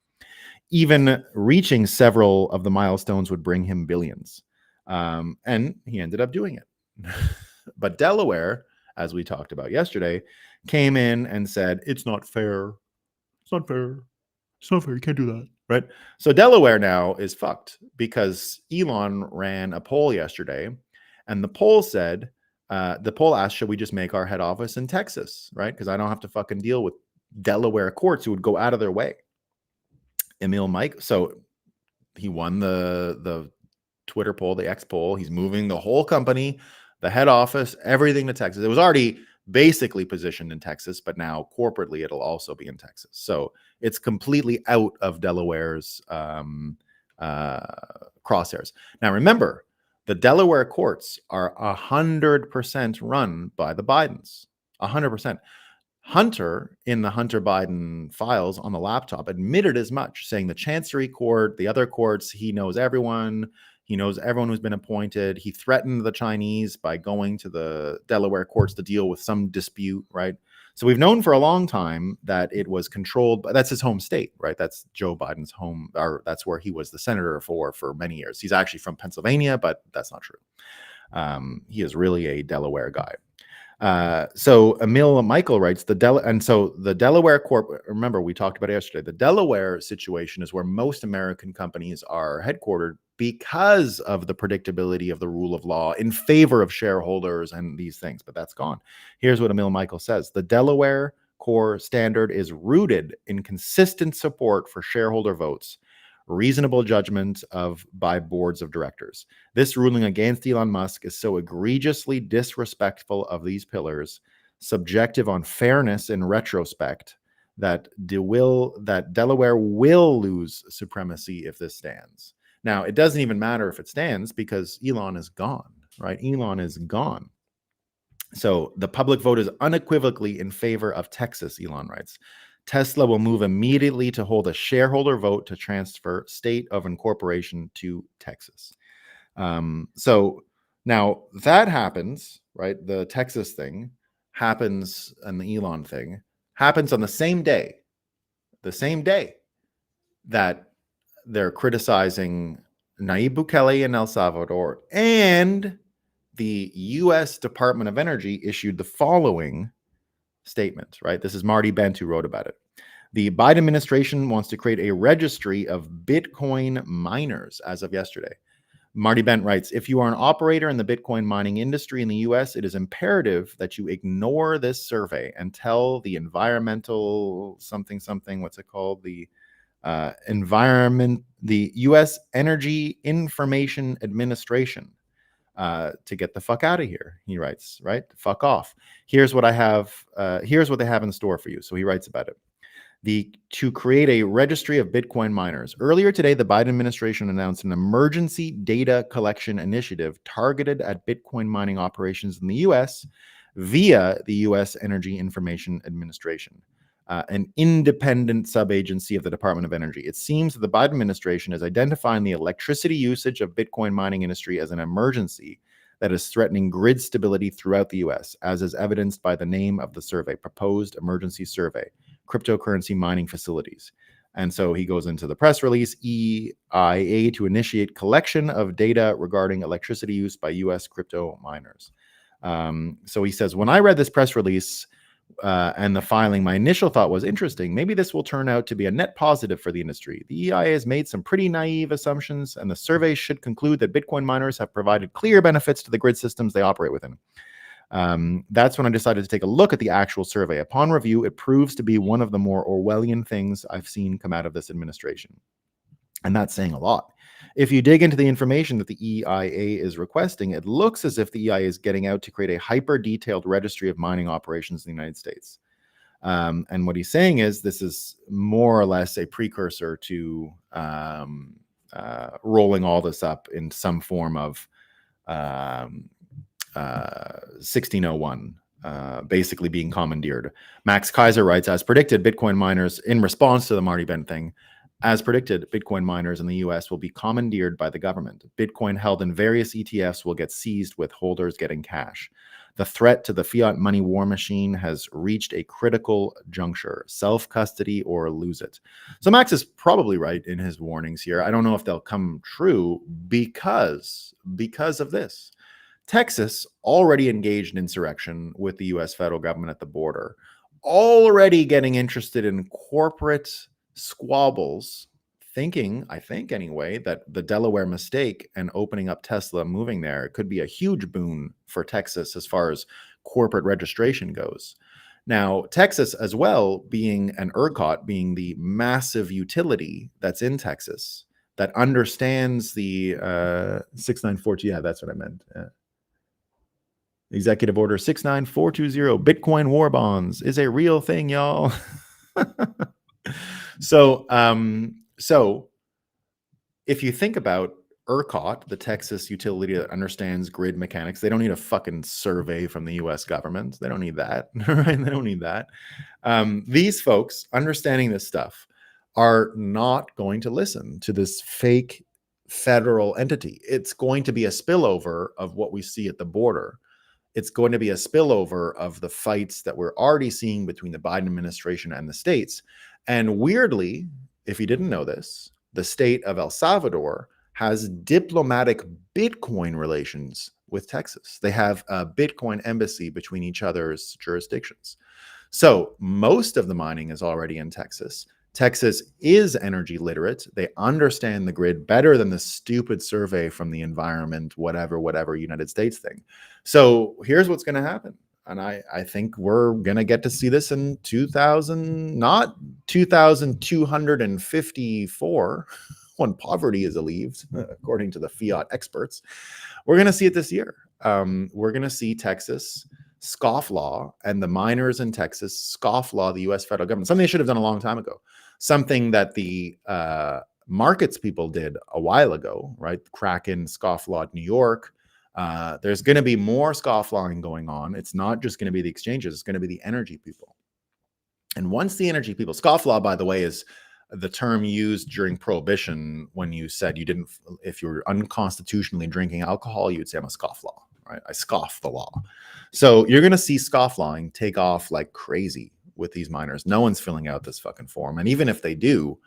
Speaker 1: Even reaching several of the milestones would bring him billions. And he ended up doing it. But Delaware, as we talked about yesterday, came in and said, it's not fair. It's not fair. It's not fair. You can't do that. Right? So Delaware now is fucked because Elon ran a poll yesterday, and the poll said, the poll asked, should we just make our head office in Texas? Right? Because I don't have to fucking deal with Delaware courts who would go out of their way. So he won the Twitter poll, the X poll. He's moving the whole company, the head office, everything to Texas. It was already basically positioned in Texas, but now corporately it'll also be in Texas. So it's completely out of Delaware's crosshairs. Now remember, the Delaware courts are 100% run by the Bidens. 100%. Hunter, in the Hunter Biden files on the laptop, admitted as much, saying the Chancery Court, the other courts, he knows everyone. He knows everyone who's been appointed. He threatened the Chinese by going to the Delaware courts to deal with some dispute, right? So we've known for a long time that it was controlled, but that's his home state, right? That's Joe Biden's home, or that's where he was the senator for many years. He's actually from Pennsylvania, but that's not true. He is really a Delaware guy. So Emil Michael writes the Delaware Corp. Remember, we talked about it yesterday. The Delaware situation is where most American companies are headquartered because of the predictability of the rule of law in favor of shareholders and these things. But that's gone. Here's what Emil Michael says: the Delaware core standard is rooted in consistent support for shareholder votes, reasonable judgment by boards of directors. This ruling against Elon Musk is so egregiously disrespectful of these pillars, subjective on fairness in retrospect, that Delaware will lose supremacy if this stands. Now, it doesn't even matter if it stands because Elon is gone, right? Elon is gone. So the public vote is unequivocally in favor of Texas, Elon writes. Tesla will move immediately to hold a shareholder vote to transfer state of incorporation to Texas. So now that happens, right? The Texas thing happens, and the Elon thing happens on the same day that they're criticizing Nayib Bukele in El Salvador, and the U.S. Department of Energy issued the following statement, right? This is Marty Bent who wrote about it. The Biden administration wants to create a registry of Bitcoin miners as of yesterday. Marty Bent writes, if you are an operator in the Bitcoin mining industry in the US, it is imperative that you ignore this survey and tell the environmental what's it called? The US Energy Information Administration to get the fuck out of here, he writes, right? Fuck off. Here's what they have in store for you. So he writes about it. To create a registry of Bitcoin miners. Earlier today, the Biden administration announced an emergency data collection initiative targeted at Bitcoin mining operations in the U.S. via the U.S. Energy Information Administration, an independent sub-agency of the Department of Energy. It seems that the Biden administration is identifying the electricity usage of Bitcoin mining industry as an emergency that is threatening grid stability throughout the U.S., as is evidenced by the name of the survey, Proposed Emergency Survey, Cryptocurrency Mining Facilities. And so he goes into the press release, EIA to initiate collection of data regarding electricity use by U.S. crypto miners. So he says, when I read this press release and the filing, my initial thought was interesting. Maybe this will turn out to be a net positive for the industry. The EIA has made some pretty naive assumptions, and the survey should conclude that Bitcoin miners have provided clear benefits to the grid systems they operate within. That's when I decided to take a look at the actual survey. Upon review, it proves to be one of the more Orwellian things I've seen come out of this administration. And that's saying a lot. If you dig into the information that the EIA is requesting, it looks as if the EIA is getting out to create a hyper-detailed registry of mining operations in the United States. And what he's saying is this is more or less a precursor to rolling all this up in some form of 1601, basically being commandeered. Max Kaiser writes, as predicted, Bitcoin miners, in response to the Marty Bent thing, As predicted, Bitcoin miners in the US will be commandeered by the government. Bitcoin held in various ETFs will get seized, with holders getting cash. The threat to the fiat money war machine has reached a critical juncture. Self-custody or lose it. So Max is probably right in his warnings here. I don't know if they'll come true because of this. Texas already engaged in insurrection with the US federal government at the border, already getting interested in corporate squabbles, thinking, I think anyway, that the Delaware mistake and opening up Tesla, moving there, could be a huge boon for Texas as far as corporate registration goes. Now, Texas as well, being an ERCOT, being the massive utility that's in Texas that understands the 6942. Yeah, that's what I meant. Executive Order 69420, Bitcoin war bonds is a real thing, y'all. So if you think about ERCOT, the Texas utility that understands grid mechanics, they don't need a fucking survey from the US government. They don't need that, right? They don't need that. These folks understanding this stuff are not going to listen to this fake federal entity. It's going to be a spillover of what we see at the border. It's going to be a spillover of the fights that we're already seeing between the Biden administration and the states. And weirdly, if you didn't know this, the state of El Salvador has diplomatic Bitcoin relations with Texas. They have a Bitcoin embassy between each other's jurisdictions. So most of the mining is already in Texas. Texas is energy literate. They understand the grid better than the stupid survey from the environment, whatever United States thing. So here's what's going to happen. And I think we're going to get to see this in 2254, when poverty is alleviated, according to the Fiat experts. We're going to see it this year. We're going to see Texas scofflaw, and the miners in Texas scofflaw the U.S. federal government, something they should have done a long time ago, something that the markets people did a while ago, right? Kraken scofflawed New York. There's going to be more scofflawing going on. It's not just going to be the exchanges. It's going to be the energy people. And once the energy people, scofflaw, by the way, is the term used during Prohibition when you said you didn't, if you were unconstitutionally drinking alcohol, you'd say I'm a scofflaw, right? I scoff the law. So you're going to see scofflawing take off like crazy with these miners. No one's filling out this fucking form. And even if they do,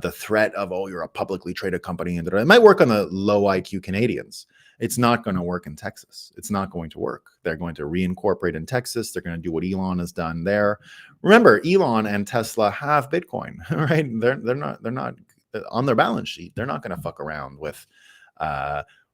Speaker 1: the threat of, oh, you're a publicly traded company, and it might work on the low IQ Canadians. It's not going to work in Texas. It's not going to work. They're going to reincorporate in Texas. They're going to do what Elon has done there. Remember, Elon and Tesla have Bitcoin, right? They're not on their balance sheet. They're not going to fuck around with,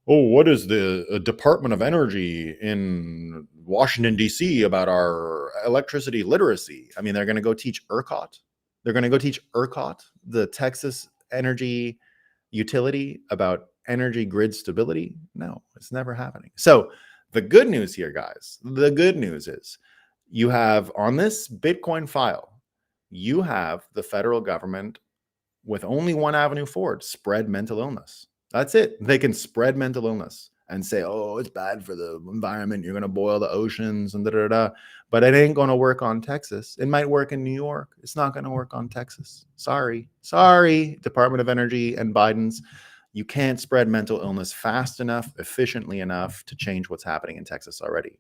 Speaker 1: what is the Department of Energy in Washington, D.C. about our electricity literacy? I mean, they're going to go teach ERCOT. They're going to go teach ERCOT, the Texas energy utility, about energy grid stability. No, it's never happening. So the good news here, guys, the good news is you have on this Bitcoin file, you have the federal government with only one avenue forward: spread mental illness. That's it. They can spread mental illness and say, oh, it's bad for the environment. You're going to boil the oceans and da-da-da. But it ain't going to work on Texas. It might work in New York. It's not going to work on Texas. Sorry, Department of Energy and Biden's. You can't spread mental illness fast enough, efficiently enough to change what's happening in Texas already.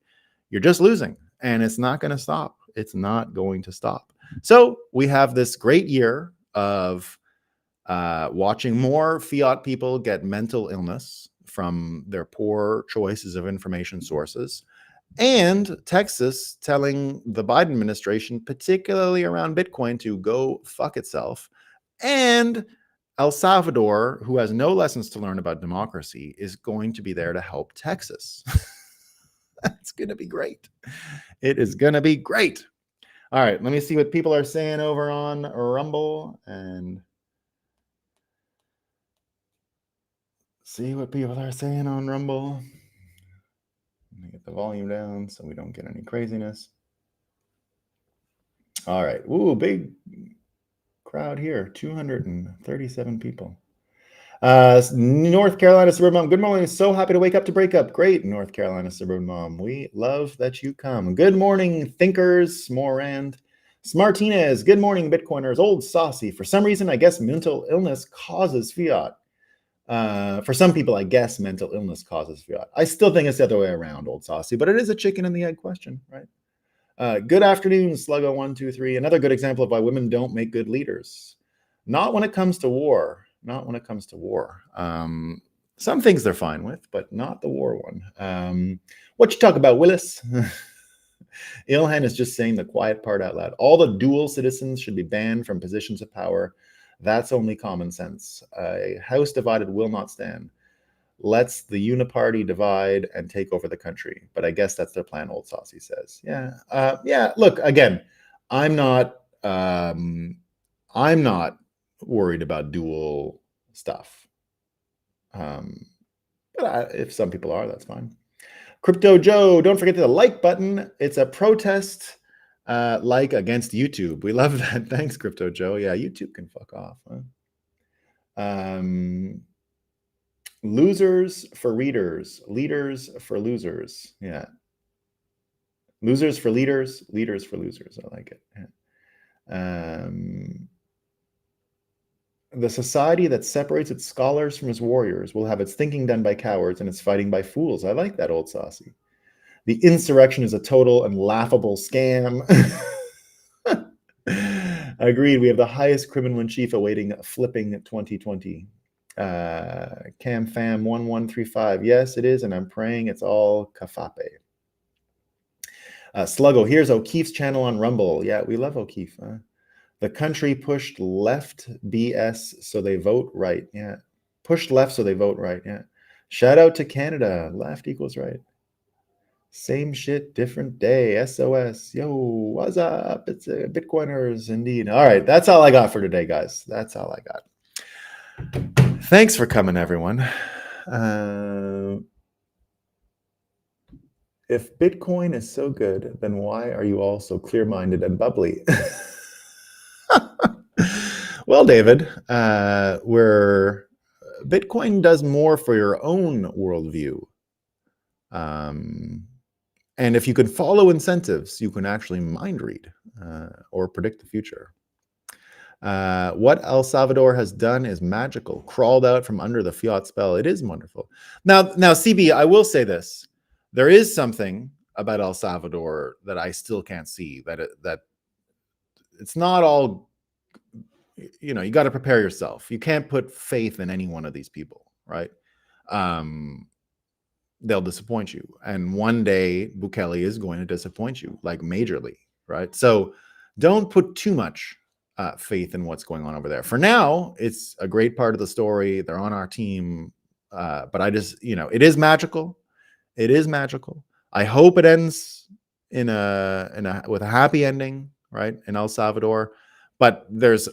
Speaker 1: You're just losing, and it's not going to stop. It's not going to stop. So we have this great year of watching more fiat people get mental illness from their poor choices of information sources, and Texas telling the Biden administration, particularly around Bitcoin, to go fuck itself. And El Salvador, who has no lessons to learn about democracy, is going to be there to help Texas. It's going to be great. It is going to be great. All right, let me see what people are saying over on Rumble and see what people are saying on Rumble. Let me get the volume down so we don't get any craziness. All right. Ooh, big crowd here. 237 people. North Carolina Suburban Mom. Good morning. So happy to wake up to Breakup. Great, North Carolina Suburban Mom. We love that you come. Good morning, thinkers. Morand. Smartinez, good morning, Bitcoiners. Old saucy. For some reason, I guess mental illness causes fiat. For some people, I guess mental illness causes fiat. I still think it's the other way around, old saucy, but it is a chicken and the egg question, right? Good afternoon, Sluggo123. Another good example of why women don't make good leaders. Not when it comes to war. Not when it comes to war. Some things they're fine with, but not the war one. What you talk about, Willis? Ilhan is just saying the quiet part out loud. All the dual citizens should be banned from positions of power. That's only common sense. A house divided will not stand. Let's the uniparty divide and take over the country. But I guess that's their plan, old saucy says. Yeah. Look, again, I'm not worried about dual stuff. But if some people are, that's fine. Crypto Joe, don't forget the like button. It's a protest like against YouTube. We love that. Thanks, Crypto Joe. Yeah, YouTube can fuck off. Huh? Losers for readers, leaders for losers. Yeah. Losers for leaders, leaders for losers. I like it. Yeah. The society that separates its scholars from its warriors will have its thinking done by cowards and its fighting by fools. I like that, old saucy. The insurrection is a total and laughable scam. Agreed. We have the highest criminal in chief awaiting flipping 2020. Cam Fam 1135. Yes, it is, and I'm praying it's all kafape. Sluggo, here's O'Keefe's channel on Rumble. Yeah, we love O'Keefe. The country pushed left BS so they vote right. Yeah. Pushed left so they vote right. Yeah. Shout out to Canada. Left equals right. Same shit, different day. SOS. Yo, what's up? It's Bitcoiners indeed. All right. That's all I got for today, guys. That's all I got. Thanks for coming, everyone. If Bitcoin is so good, then why are you all so clear-minded and bubbly? Well, David, where Bitcoin does more for your own worldview. And if you can follow incentives, you can actually mind read or predict the future. What El Salvador has done is magical, crawled out from under the fiat spell. It is wonderful. Now, CB, I will say this. There is something about El Salvador that I still can't see, that it's not all, you got to prepare yourself. You can't put faith in any one of these people, right? They'll disappoint you. And one day Bukele is going to disappoint you, like majorly, right? So don't put too much faith in what's going on over there. For now, it's a great part of the story. They're on our team. But I just, it is magical. It is magical. I hope it ends with a happy ending, right? In El Salvador. But there's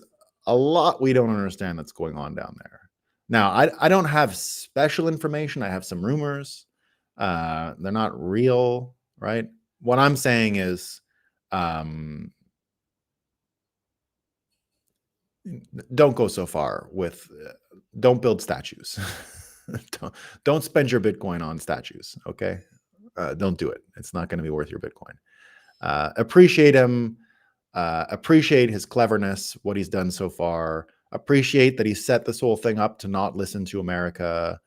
Speaker 1: a lot we don't understand that's going on down there. Now, I don't have special information. I have some rumors. They're not real, right? What I'm saying is, don't go so far with, don't build statues. Don't spend your Bitcoin on statues, okay? Don't do it. It's not going to be worth your Bitcoin. Appreciate him. Appreciate his cleverness, what he's done so far. Appreciate that he set this whole thing up to not listen to America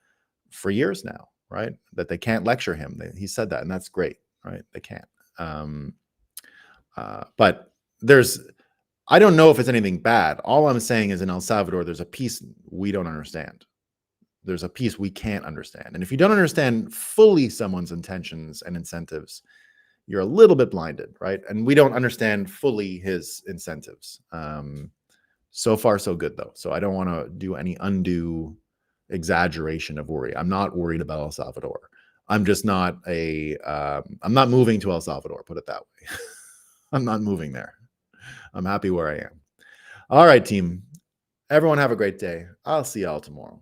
Speaker 1: for years now, right? That they can't lecture him. He said that, and that's great, right? They can't. But I don't know if it's anything bad. All I'm saying is in El Salvador, there's a piece we don't understand. There's a piece we can't understand. And if you don't understand fully someone's intentions and incentives, you're a little bit blinded, right? And we don't understand fully his incentives. So far, so good, though. So I don't want to do any undue exaggeration of worry. I'm not worried about El Salvador. I'm just not I'm not moving to El Salvador, put it that way. I'm not moving there. I'm happy where I am. All right, team. Everyone have a great day. I'll see y'all tomorrow.